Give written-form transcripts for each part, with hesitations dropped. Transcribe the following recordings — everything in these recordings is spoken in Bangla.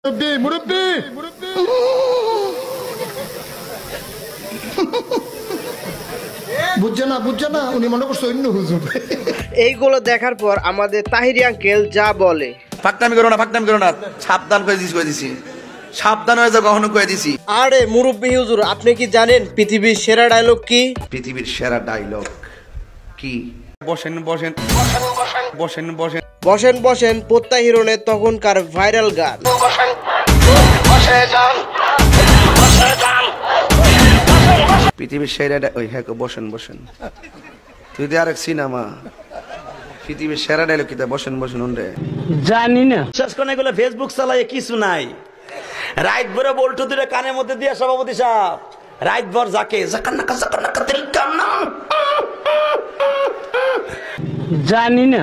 মুরব্বি বুঝছে না উনি মনে করছে অন্য হুজুর। এইগুলো দেখার পর আমাদের তাহিরি আঙ্কেল যা বলে, ফাকনামি করো না, সাবধান করে দিছি, সাবধান হয়ে যাও, কখনো কয়ে দিছি। আরে মুরব্বি হুজুর, আপনি কি জানেন পৃথিবীর সেরা ডায়লগ কি? পৃথিবীর সেরা ডায়লগ কি? বসেন প্রত্যাহিরণের তখনকার ভাইরাল গান। পৃথিবীর সেরা ওই হ্যাঁ বসেন তুই তো আরেক সিনেমা। পৃথিবীর সেরা ডায়লগ কি? বসেন রে জানি না। শেষ করে এগুলো ফেসবুক চালায় কিছু নাই। রাইট ভরে বল্টু দুটো কানের মধ্যে দিয়ে সভাপতি সাহেব রাইট ভর যাকে জানি না।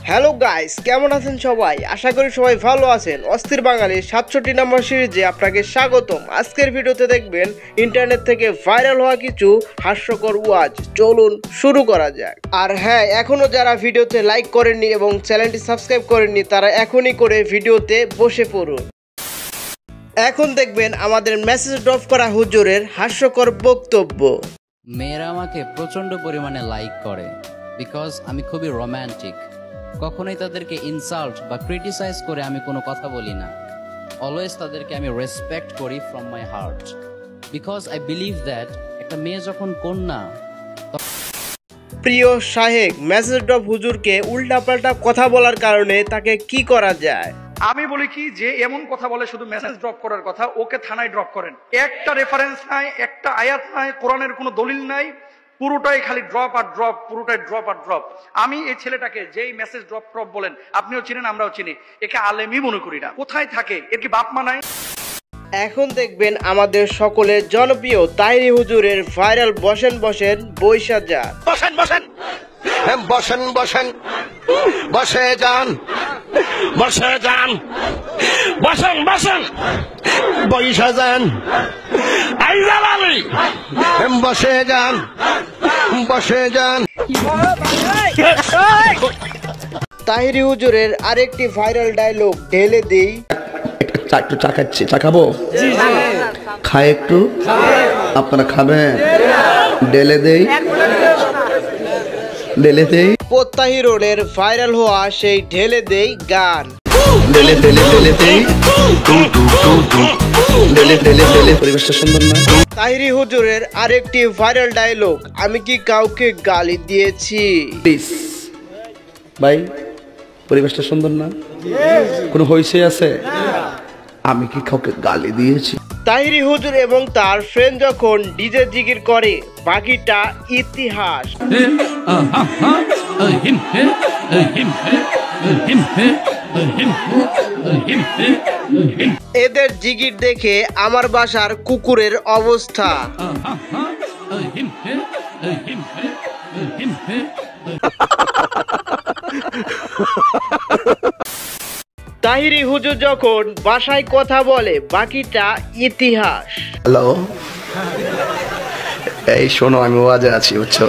হ্যালো গাইস, কেমন আছেন সবাই? আশা করি সবাই ভালো আছেন। অস্থির বাঙালির 67 নম্বর সিরিজে আপনাকে স্বাগতম। আজকের ভিডিওতে দেখবেন ইন্টারনেট থেকে ভাইরাল হওয়া কিছু হাস্যকর ওয়াজ। চলুন শুরু করা যাক। আর হ্যাঁ, এখনো যারা ভিডিওতে লাইক করেননি এবং চ্যানেলটি সাবস্ক্রাইব করেননি তারা এখনই করে ভিডিওতে বসে পড়ুন। এখন দেখবেন আমাদের মেসেজ ড্রপ করা হুজুরের হাস্যকর বক্তব্য। মেয়েরা আমাকে প্রচন্ড পরিমাণে লাইক করে বিকজ আমি খুবই রোম্যান্টিক। কখনোই তাদেরকে ইনসাল্ট বা ক্রিটিসাইজ করে আমি কোনো কথা বলি না। অলওয়েজ তাদেরকে আমি রেসপেক্ট করি from my heart because I believe that একটা মেয়ে যখন কন্যা। প্রিয় শাহেক, মেসেজ ড্রপ হুজুরকে উল্টাপাল্টা কথা বলার কারণে তাকে কি করা যায়? আমি বলি কি, যে এমন কথা বলে শুধু মেসেজ ড্রপ করার কথা, ওকে থানায় ড্রপ করেন। একটা রেফারেন্স নাই, একটা আয়াত নাই, কোরআনের কোনো দলিল নাই, পুরোটাই খালি ড্রপ আর ড্রপ, পুরোটাই ড্রপ আর ড্রপ। আমি এই ছেলেটাকে যেই মেসেজ ড্রপ বলেন, আপনিও চিনেন আমরাও চিনি, একে আলেমই মনে করি না। কোথায় থাকে? এর কি বাপ মা নাই? এখন দেখবেন আমাদের সকলের জনপ্রিয় তাহিরি হুজুরের ভাইরাল বসেন বৈশা যান। বসে যান বৈশা যান বসে যান। তাহিরি হুজুরের আরেকটি ভাইরাল ডায়লগ ঢেলে দেই। একটু চা খাচ্ছি, চা খাবো? খাই একটু, আপনারা খাবেন? ঢেলে দেই। প্রত্যাহিরণের ভাইরাল হওয়া সেই ঢেলে দেই গান। পরিবেশটা সুন্দর না? তাহিরি হুজুরের আরেকটি ভাইরাল ডায়লগ, আমি কি কাউকে গালি দিয়েছি? প্লিজ ভাই, পরিবেশটা সুন্দর না? কোনো হইছে আছে? আমি কি কাউকে গালি দিয়েছি? তাহিরি হুজুর এবং তার ফ্রেন্ড যখন ডিজে জিগির করে, বাকিটা ইতিহাস। এদের জিগির দেখে আমার বাসার কুকুরের অবস্থা। তাহিরি হুজুর যখন বাসায় কথা বলে, বাকিটা ইতিহাস। হ্যালো, এই শোনো, আমি ওয়াজে আছি, বুঝছো?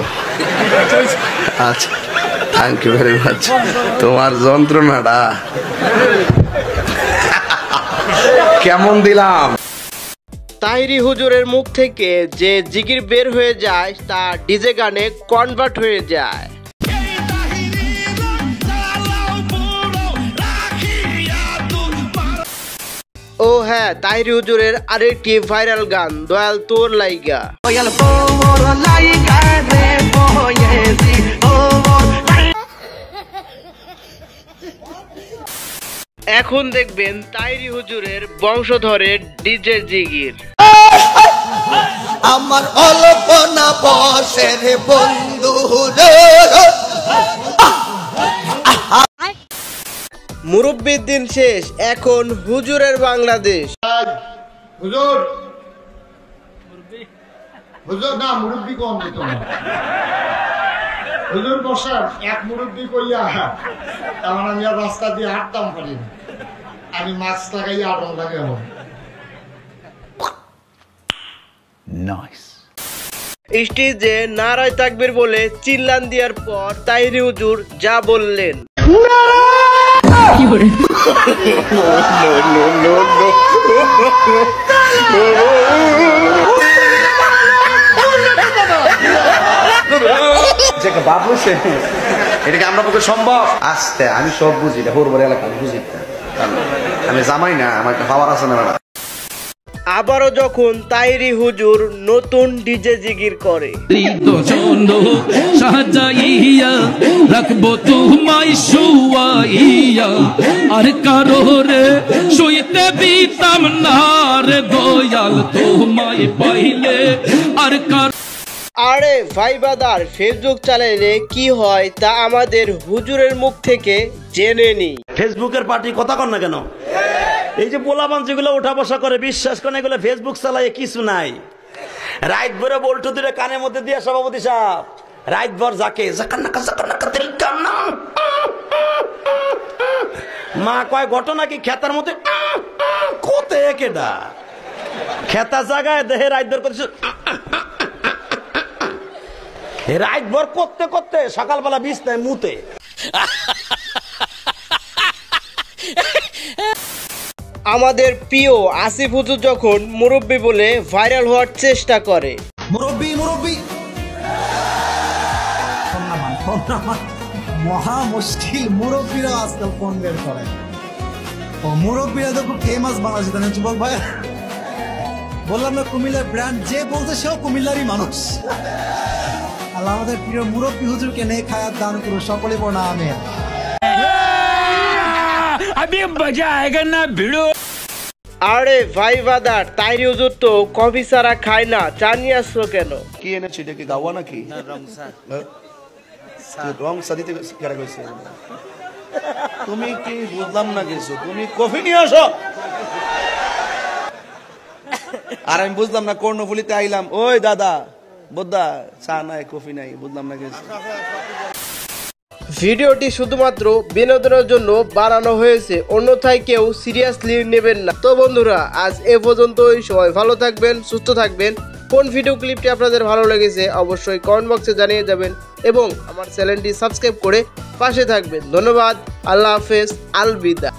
আচ্ছা, থ্যাংক ইউ ভেরি মাচ। তোমার যন্ত্রণাটা কেমন দিলাম? তাহিরি হুজুরের মুখ থেকে যে জিগির বের হয়ে যায় তা ডিজে গানে কনভার্ট হয়ে যায়। ও হ্যাঁ, তাহিরি হুজুরের আরেকটি ভাইরাল গান, দয়াল তোর লাইগা। এখন দেখবেন তাহিরি হুজুরের বংশধরের ডিজে জিগির। আমার অল্পনা বসের বন্ধু মুরব্বির দিন শেষ, এখন হুজুরের বাংলাদেশ। হুজুর না, মুরব্বি কম দিত না। হুজুর বসার এক মুরব্বি কইয়া তেমন আমি আর রাস্তা দিয়ে হাঁটতাম পারি না। আমি মাস্ক লাগাইয়া আটন লাগে। স্টেজে নারায় তাকবীর বলে চিল্লান দেওয়ার পর তাহিরি হুজুর যা বললেন। No. হয়েছে এটা কি আমরা পক্ষে সম্ভব? আস্তে আমি সব বুঝি, এটা হোর বড় এলাকা বুঝি না। আমি জামাই না, আমার একটা পাওয়ার আছে না। আবারও যখন তাইরি হুজুর নতুন ডিজে জিগির করে, সাজাইয়া রাখবো তোমায় শুয়াইয়া, আর কারো রে শুইতে দিতাম না রে দয়াল, তোমায় পাইলে আর কার। আরে ভাই বাদার, ফেসবুক চালাইলে কি হয় তা আমাদের হুজুরের মুখ থেকে জেনে নি। ফেসবুকের পার্টি কথা কন না কেন? এই যে পোলাপান যেগুলো ওঠা বসা করে, বিশ্বাস করেন এগুলো ফেসবুক চালায় কিছু নাই। রাইট ভরে বল্টু দুটো কানের মধ্যে দিয়ে সভাপতি সাহেব রাইট ভর যাকে মা কয় ঘটনা কি খেতার মধ্যে কোতে কেডা খেতা জায়গায় দেহে রাইট ভর করছে, রাইট ভর করতে করতে সকালবেলা বিছনায় মুতে। আমাদের প্রিয় আসিফ হুজুর যখন মুরব্বী বলে ভাইরাল হওয়ার চেষ্টা করে, মুরব্বী মুরব্বী মহা মুশকিল, মুরব্বীরা আজকাল ফোন বের করে। ও মুরব্বীরা তো খুব ফেমাস বাংলাদেশে, তাই না যুবক ভাই? বললাম না কুমিল্লার ব্র্যান্ড, যে বলতে সেও কুমিল্লারই মানুষ। আল্লাহ আমাদের প্রিয় মুরব্বী হুজুরকে নেক হায়াত দান করুন, সকলে পড়া আমিন। আরে ভাই বাদার, তাইরি হুজুর তো কফি ছাড়া খায় না, চা নিয়ে আসছো কেন? কি এনেছি, এটা কি গাওয়া নাকি? রং চা দিতে কেডা কইছে? তুমি কি বুঝলাম না কিছু, তুমি কফি নিয়ে আসো। আর আমি বুঝলাম না কর্ণফুলিতে আইলাম, ওই দাদা বোদ্ধা চা নাই কফি নাই, বুঝলাম না কিছু। ভিডিওটি শুধুমাত্র বিনোদনের জন্য বানানো হয়েছে, অন্যথায় কেউ সিরিয়াসলি নেবেন না। তো বন্ধুরা, আজ এ পর্যন্তই। সবাই ভালো থাকবেন, সুস্থ থাকবেন। কোন ভিডিও ক্লিপটি আপনাদের ভালো লেগেছে অবশ্যই কমেন্ট বক্সে জানিয়ে যাবেন এবং আমার চ্যানেলটি সাবস্ক্রাইব করে পাশে থাকবেন। ধন্যবাদ, আল্লাহ হাফেজ, আলবিদা।